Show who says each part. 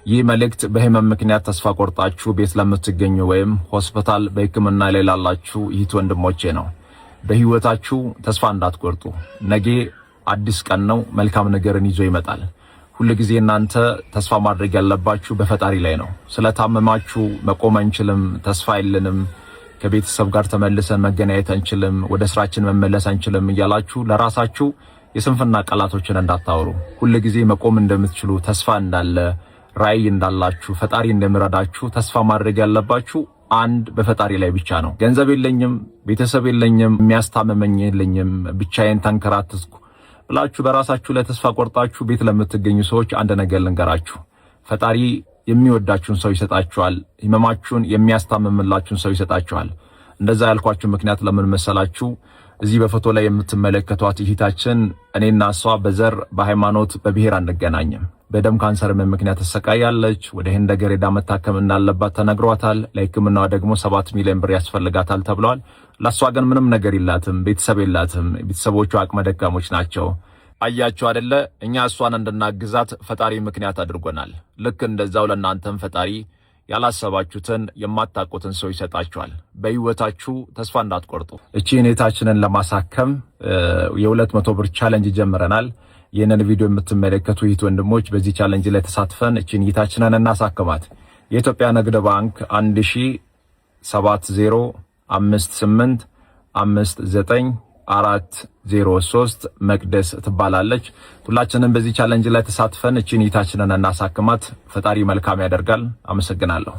Speaker 1: ይህ መልእክት በህመም ምክንያት ተስፋ ቆርጣችሁ ቤት ለምትገኙ ወይም ሆስፒታል በህክምና ላይ ላላችሁ ይህት ወንድሞቼ ነው። በህይወታችሁ ተስፋ እንዳትቆርጡ። ነገ አዲስ ቀን ነው። መልካም ነገርን ይዞ ይመጣል። ሁሉ ጊዜ እናንተ ተስፋ ማድረግ ያለባችሁ በፈጣሪ ላይ ነው። ስለታመማችሁ መቆም አንችልም፣ ተስፋ የለንም፣ ከቤተሰብ ጋር ተመልሰን መገናኘት አንችልም፣ ወደ ስራችን መመለስ አንችልም እያላችሁ ለራሳችሁ የስንፍና ቃላቶችን እንዳታወሩ። ሁሉ ጊዜ መቆም እንደምትችሉ፣ ተስፋ እንዳለ፣ ራዕይ እንዳላችሁ፣ ፈጣሪ እንደሚረዳችሁ ተስፋ ማድረግ ያለባችሁ አንድ በፈጣሪ ላይ ብቻ ነው። ገንዘብ የለኝም፣ ቤተሰብ የለኝም፣ የሚያስታመመኝ የለኝም፣ ብቻዬን ተንከራተትኩ ብላችሁ በራሳችሁ ላይ ተስፋ ቆርጣችሁ ቤት ለምትገኙ ሰዎች አንድ ነገር ልንገራችሁ። ፈጣሪ የሚወዳችሁን ሰው ይሰጣችኋል። ህመማችሁን የሚያስታምምላችሁን ሰው ይሰጣችኋል። እንደዛ ያልኳችሁ ምክንያት ለምን መሰላችሁ? እዚህ በፎቶ ላይ የምትመለከቷት እህታችን እኔና እሷ በዘር በሃይማኖት በብሔር አንገናኝም። በደም ካንሰር ምክንያት ተሰቃያለች። ወደ ህንድ ሀገር ሄዳ መታከም እንዳለባት ተነግሯታል። ለህክምናዋ ደግሞ 7 ሚሊዮን ብር ያስፈልጋታል ተብሏል። ለሷ ግን ምንም ነገር የላትም፣ ቤተሰብ የላትም። ቤተሰቦቿ አቅመ ደካሞች ናቸው። አያችሁ አይደለ? እኛ እሷን እንድናግዛት ፈጣሪ ምክንያት አድርጎናል። ልክ እንደዛው ለእናንተም ፈጣሪ ያላሰባችሁትን የማታውቁትን ሰው ይሰጣችኋል። በህይወታችሁ ተስፋ እንዳትቆርጡ። እቺ እህታችንን ለማሳከም የ200 ብር ቻሌንጅ ጀምረናል። ይህንን ቪዲዮ የምትመለከቱ ይት ወንድሞች በዚህ ቻሌንጅ ላይ ተሳትፈን እቺን እህታችንን እናሳክማት። የኢትዮጵያ ንግድ ባንክ 10708595403 መቅደስ ትባላለች። ሁላችንም በዚህ ቻሌንጅ ላይ ተሳትፈን እቺን እህታችንን እናሳክማት። ፈጣሪ መልካም ያደርጋል። አመሰግናለሁ።